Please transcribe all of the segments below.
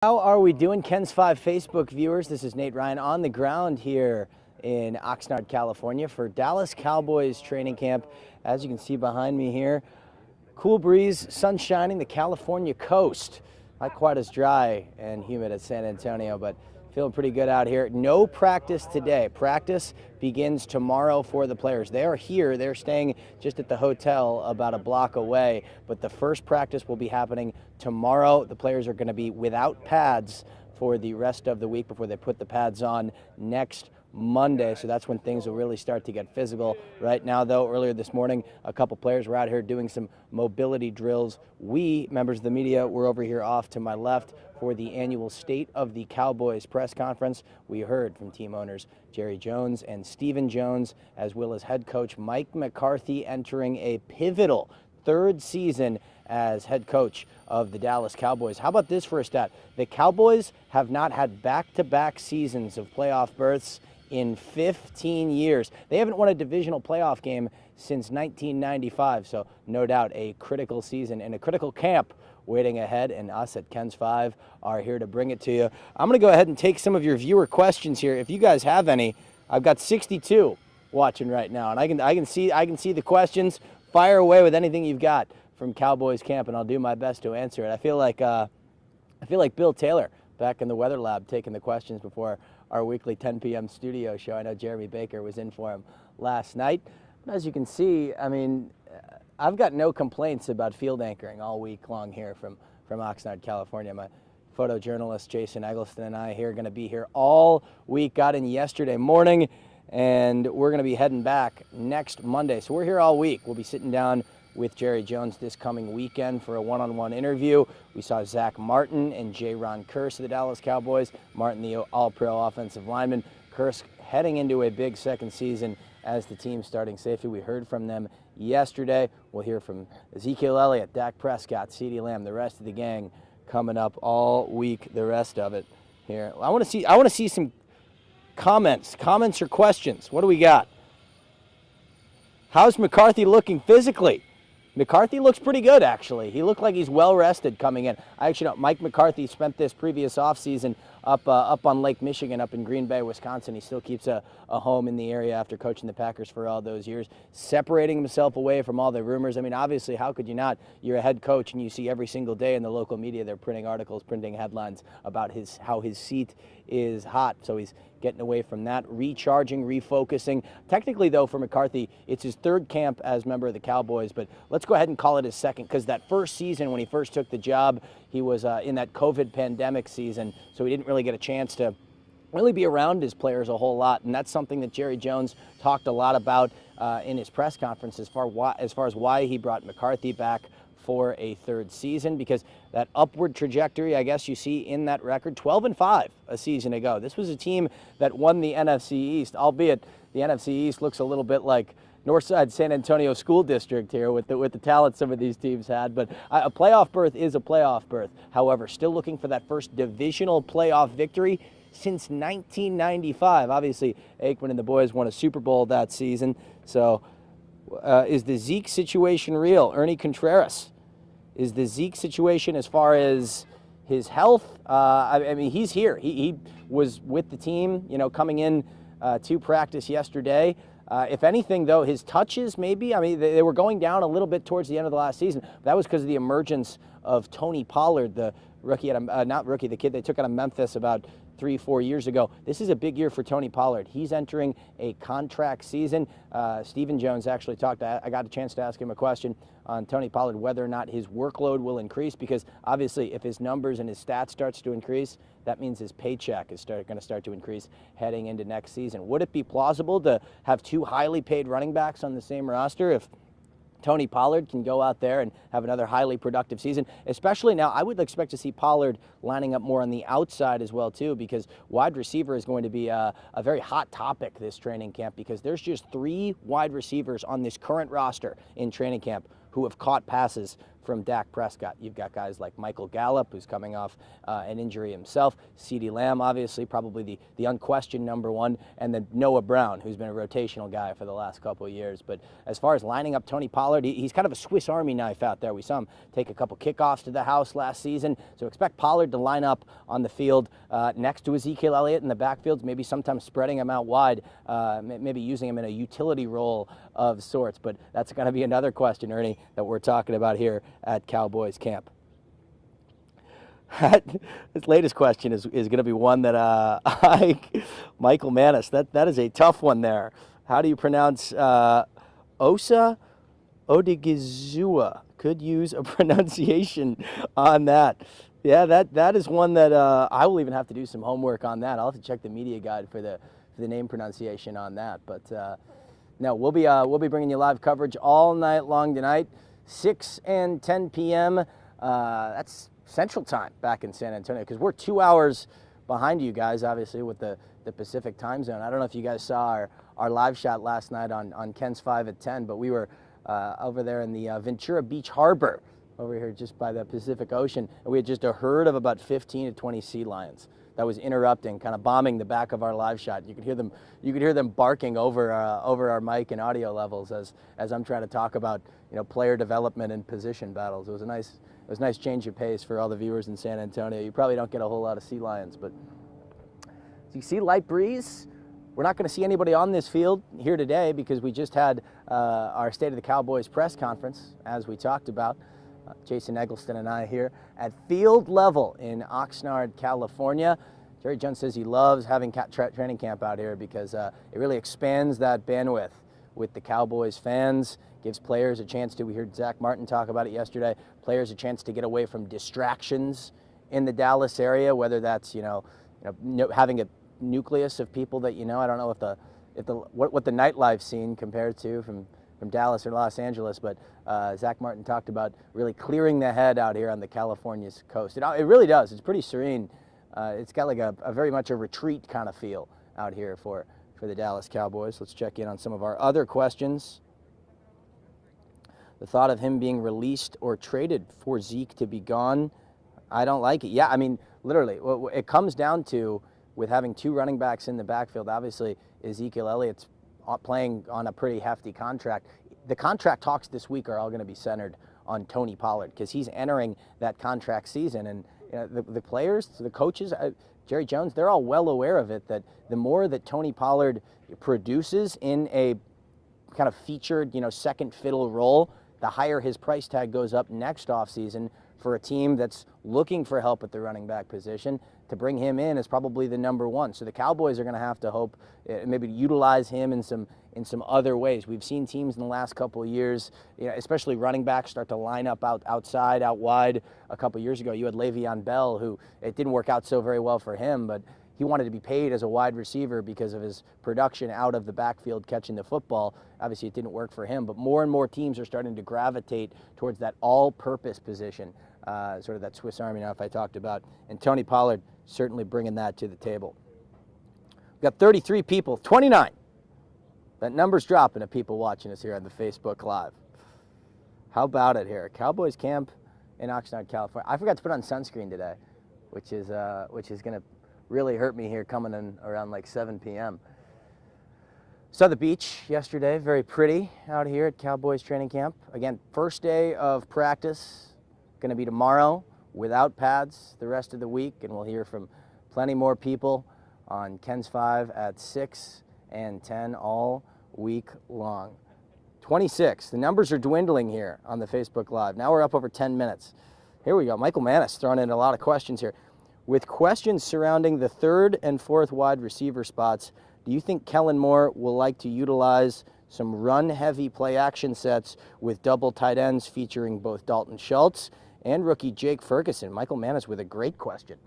How are we doing, KENS 5 Facebook viewers? This is Nate Ryan on the ground here in Oxnard, California for Dallas Cowboys training camp. As you can see behind me here, cool breeze, sun shining, the California coast. Not quite as dry and humid as San Antonio, but feeling pretty good out here. No practice today. Practice begins tomorrow for the players. They are here. They're staying just at the hotel about a block away, but the first practice will be happening tomorrow. The players are going to be without pads for the rest of the week before they put the pads on next Monday, so that's when things will really start to get physical. Right now, though, earlier this morning, a couple players were out here doing some mobility drills. We, members of the media, were over here off to my left for the annual State of the Cowboys press conference. We heard from team owners Jerry Jones and Stephen Jones, as well as head coach Mike McCarthy, entering a pivotal third season as head coach of the Dallas Cowboys. How about this for a stat? The Cowboys have not had back-to-back seasons of playoff berths in 15 years. They haven't won a divisional playoff game since 1995, so no doubt a critical season and a critical camp waiting ahead, and us at KENS 5 are here to bring it to you. I'm going to go ahead and take some of your viewer questions here. If you guys have any, I've got 62 watching right now, and I can see the questions. Fire away with anything you've got from Cowboys camp, and I'll do my best to answer it. I feel like Bill Taylor back in the weather lab taking the questions before our weekly 10 p.m. studio show. I know Jeremy Baker was in for him last night. But as you can see, I mean, I've got no complaints about field anchoring all week long here from Oxnard, California. My photojournalist Jason Eggleston and I are going to be here all week. Got in yesterday morning, and we're going to be heading back next Monday. So we're here all week. We'll be sitting down with Jerry Jones this coming weekend for a one-on-one interview. We saw Zach Martin and J-Ron Curse of the Dallas Cowboys. Martin, the all-pro offensive lineman. Curse heading into a big second season as the team's starting safety. We heard from them yesterday. We'll hear from Ezekiel Elliott, Dak Prescott, CeeDee Lamb, the rest of the gang coming up all week, the rest of it here. I want to see some comments or questions. What do we got? How's McCarthy looking physically? McCarthy looks pretty good, actually. He looked like he's well-rested coming in. I actually know Mike McCarthy spent this previous offseason up on Lake Michigan, up in Green Bay, Wisconsin. He still keeps a home in the area after coaching the Packers for all those years, separating himself away from all the rumors. I mean, obviously, how could you not? You're a head coach, and you see every single day in the local media they're printing articles, printing headlines about how his seat is hot. So he's getting away from that, recharging, refocusing. Technically, though, for McCarthy, it's his third camp as member of the Cowboys, but let's go ahead and call it his second, because that first season when he first took the job, he was in that COVID pandemic season, so he didn't really get a chance to really be around his players a whole lot, and that's something that Jerry Jones talked a lot about in his press conference as far as why he brought McCarthy back for a third season, because that upward trajectory, I guess you see in that record, 12-5 a season ago. This was a team that won the NFC East, albeit the NFC East looks a little bit like Northside San Antonio School District here with the talent some of these teams had. But a playoff berth is a playoff berth. However, still looking for that first divisional playoff victory since 1995. Obviously, Aikman and the boys won a Super Bowl that season. So is the Zeke situation real? Ernie Contreras, is the Zeke situation as far as his health? I mean, he's here. He was with the team, coming in to practice yesterday. If anything, though, his touches maybe, I mean, they were going down a little bit towards the end of the last season. That was because of the emergence of Tony Pollard, the rookie, the kid they took out of Memphis about 3-4 years ago. This is a big year for Tony Pollard. He's entering a contract season. Stephen Jones actually talked. I got a chance to ask him a question on Tony Pollard, whether or not his workload will increase, because obviously if his numbers and his stats starts to increase, that means his paycheck is going to start to increase heading into next season. Would it be plausible to have two highly paid running backs on the same roster if Tony Pollard can go out there and have another highly productive season? Especially now, I would expect to see Pollard lining up more on the outside as well, too, because wide receiver is going to be a very hot topic this training camp, because there's just 3 wide receivers on this current roster in training camp who have caught passes from Dak Prescott. You've got guys like Michael Gallup, who's coming off an injury himself, CeeDee Lamb, obviously, probably the unquestioned number one, and then Noah Brown, who's been a rotational guy for the last couple of years. But as far as lining up Tony Pollard, he's kind of a Swiss Army knife out there. We saw him take a couple kickoffs to the house last season, so expect Pollard to line up on the field next to Ezekiel Elliott in the backfields, maybe sometimes spreading him out wide, maybe using him in a utility role of sorts. But that's going to be another question, Ernie, that we're talking about here at Cowboys camp. This latest question is going to be one that Michael Manis, that is a tough one there. How do you pronounce Osa Odigizua? Could use a pronunciation on that. Yeah, that is one that I will even have to do some homework on that. I'll have to check the media guide for the name pronunciation on that. But no, we'll be bringing you live coverage all night long tonight, 6 and 10 p.m. That's Central Time back in San Antonio, because we're 2 hours behind you guys, obviously, with the Pacific time zone. I don't know if you guys saw our live shot last night on KENS 5 at 10, but we were over there in the Ventura Beach Harbor, over here just by the Pacific Ocean, and we had just a herd of about 15 to 20 sea lions that was interrupting, kind of bombing the back of our live shot. You could hear them barking over our mic and audio levels as I'm trying to talk about, you know, player development and position battles. It was a nice change of pace for all the viewers in San Antonio. You probably don't get a whole lot of sea lions, but so you see light breeze. We're not going to see anybody on this field here today because we just had our State of the Cowboys press conference, as we talked about. Jason Eggleston and I here at field level in Oxnard, California. Jerry Jones says he loves having training camp out here because it really expands that bandwidth with the Cowboys fans, gives players a chance to, we heard Zach Martin talk about it yesterday, players a chance to get away from distractions in the Dallas area, whether that's, having a nucleus of people that, I don't know what the nightlife scene compared to from Dallas or Los Angeles, but Zach Martin talked about really clearing the head out here on the California coast. It really does. It's pretty serene. It's got like a very much a retreat kind of feel out here for the Dallas Cowboys. Let's check in on some of our other questions. The thought of him being released or traded for Zeke to be gone, I don't like it. Yeah, I mean, literally, what it comes down to with having two running backs in the backfield, obviously Ezekiel Elliott's playing on a pretty hefty contract. The contract talks this week are all going to be centered on Tony Pollard because he's entering that contract season. And the players, the coaches, Jerry Jones, they're all well aware of it, that the more that Tony Pollard produces in a kind of featured, second fiddle role, the higher his price tag goes up next offseason for a team that's looking for help at the running back position. To bring him in is probably the number one. So the Cowboys are going to have to hope maybe to utilize him in some other ways. We've seen teams in the last couple of years, especially running backs, start to line up outside, out wide. A couple of years ago, you had Le'Veon Bell, who it didn't work out so very well for him, but he wanted to be paid as a wide receiver because of his production out of the backfield catching the football. Obviously, it didn't work for him, but more and more teams are starting to gravitate towards that all-purpose position, sort of that Swiss Army knife I talked about. And Tony Pollard certainly bringing that to the table. We've got 33 people, 29. That number's dropping of people watching us here on the Facebook Live. How about it here? Cowboys camp in Oxnard, California. I forgot to put on sunscreen today, which is going to really hurt me here coming in around like 7 p.m. Saw the beach yesterday, very pretty out here at Cowboys training camp. Again, first day of practice, going to be tomorrow without pads the rest of the week, and we'll hear from plenty more people on KENS 5 at 6 and 10 all week long. 26, the numbers are dwindling here on the Facebook Live. Now we're up over 10 minutes. Here we go, Michael Manis throwing in a lot of questions here. With questions surrounding the third and fourth wide receiver spots, do you think Kellen Moore will like to utilize some run-heavy play-action sets with double tight ends featuring both Dalton Schultz and rookie Jake Ferguson? Michael Manis with a great question.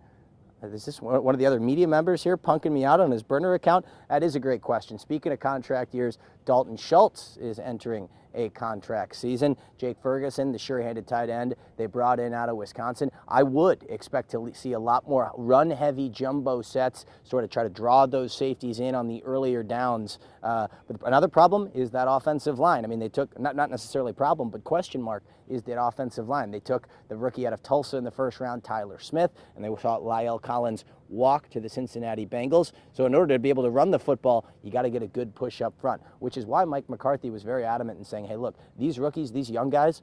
Is this one of the other media members here punking me out on his burner account? That is a great question. Speaking of contract years, Dalton Schultz is entering a contract season. Jake Ferguson, the sure-handed tight end they brought in out of Wisconsin. I would expect to see a lot more run-heavy jumbo sets, sort of try to draw those safeties in on the earlier downs. But another problem is that offensive line. I mean, they took, not necessarily problem, but question mark is that offensive line. They took the rookie out of Tulsa in the first round, Tyler Smith, and they saw La'el Collins walk to the Cincinnati Bengals. So in order to be able to run the football, you got to get a good push up front, which is why Mike McCarthy was very adamant in saying, hey, look, these rookies, these young guys,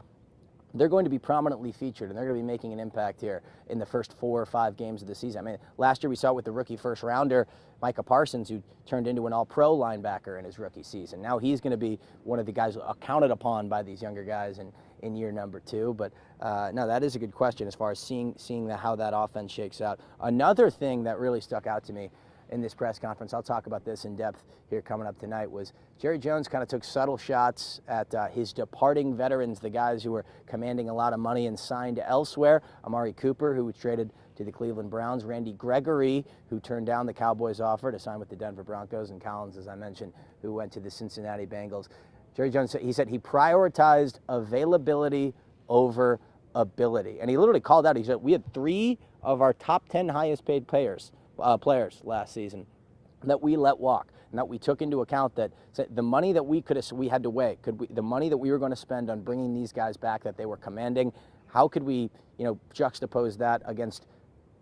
they're going to be prominently featured, and they're going to be making an impact here in the first 4 or 5 games of the season. I mean, last year we saw it with the rookie first rounder, Micah Parsons, who turned into an all-pro linebacker in his rookie season. Now he's going to be one of the guys counted upon by these younger guys in year number 2. But no, that is a good question as far as seeing how that offense shakes out. Another thing that really stuck out to me in this press conference, I'll talk about this in depth here coming up tonight, was Jerry Jones kind of took subtle shots at his departing veterans, the guys who were commanding a lot of money and signed elsewhere. Amari Cooper, who was traded to the Cleveland Browns, Randy Gregory, who turned down the Cowboys' offer to sign with the Denver Broncos, and Collins, as I mentioned, who went to the Cincinnati Bengals. Jerry Jones, he said he prioritized availability over ability. And he literally called out, he said, we had 3 of our top 10 highest paid players last season that we let walk, and that we took into account that the money that we had to weigh, the money that we were going to spend on bringing these guys back that they were commanding, how could we, juxtapose that against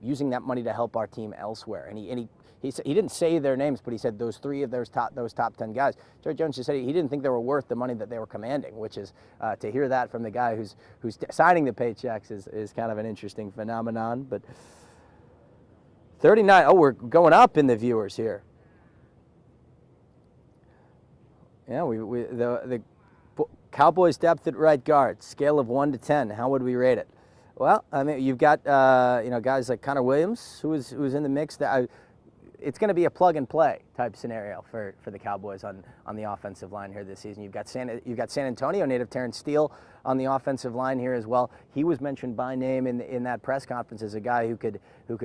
using that money to help our team elsewhere? And he said, he didn't say their names, but he said those 3 of those top 10 guys. Jerry Jones just said he didn't think they were worth the money that they were commanding, which is to hear that from the guy who's signing the paychecks is kind of an interesting phenomenon. But 39. Oh, we're going up in the viewers here. Yeah, the Cowboys depth at right guard, scale of 1 to 10. How would we rate it? Well, I mean, you've got guys like Connor Williams, who was in the mix. It's going to be a plug and play type scenario for the Cowboys on the offensive line here this season. You've got San Antonio native Terrence Steele on the offensive line here as well. He was mentioned by name in that press conference as a guy who could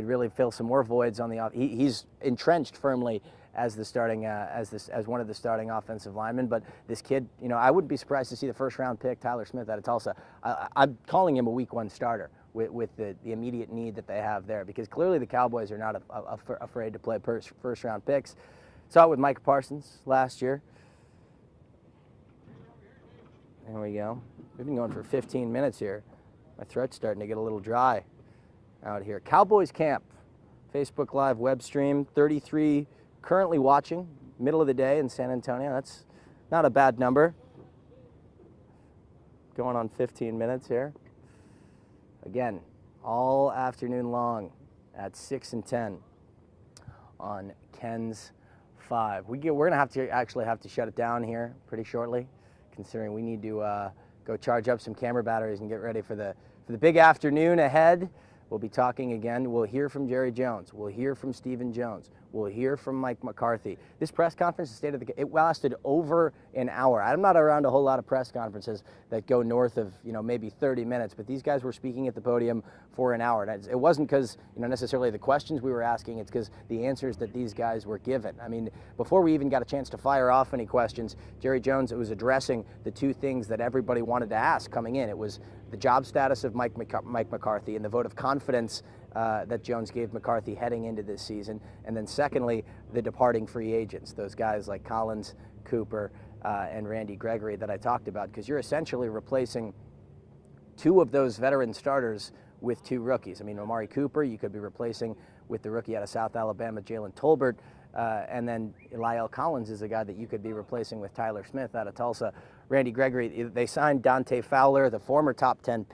really fill some more voids on the he's entrenched firmly as the starting as one of the starting offensive linemen. But this kid, I wouldn't be surprised to see the first round pick Tyler Smith out of Tulsa. I'm calling him a week 1 starter with the immediate need that they have there, because clearly the Cowboys are not afraid to play first round picks. Saw it with Micah Parsons last year. There we go. We've been going for 15 minutes here. My throat's starting to get a little dry out here. Cowboys camp, Facebook Live web stream, 33 currently watching, middle of the day in San Antonio. That's not a bad number. Going on 15 minutes here. Again, all afternoon long at 6 and 10 on KENS 5. We're going to have to shut it down here pretty shortly, considering we need to go charge up some camera batteries and get ready for the big afternoon ahead. We'll be talking again. We'll hear from Jerry Jones. We'll hear from Stephen Jones. We'll hear from Mike McCarthy. This press conference, the state of it lasted over an hour. I'm not around a whole lot of press conferences that go north of maybe 30 minutes, but these guys were speaking at the podium for an hour. And it wasn't because necessarily the questions we were asking. It's because the answers that these guys were given. I mean, before we even got a chance to fire off any questions, Jerry Jones was addressing the 2 things that everybody wanted to ask coming in. It was the job status of Mike McCarthy and the vote of confidence that Jones gave McCarthy heading into this season, and then secondly, the departing free agents, those guys like Collins, Cooper, and Randy Gregory that I talked about, because you're essentially replacing 2 of those veteran starters with 2 rookies. I mean, Amari Cooper, you could be replacing with the rookie out of South Alabama, Jalen Tolbert, and then La'el Collins is a guy that you could be replacing with Tyler Smith out of Tulsa. Randy Gregory, they signed Dante Fowler, the former top 10 pick.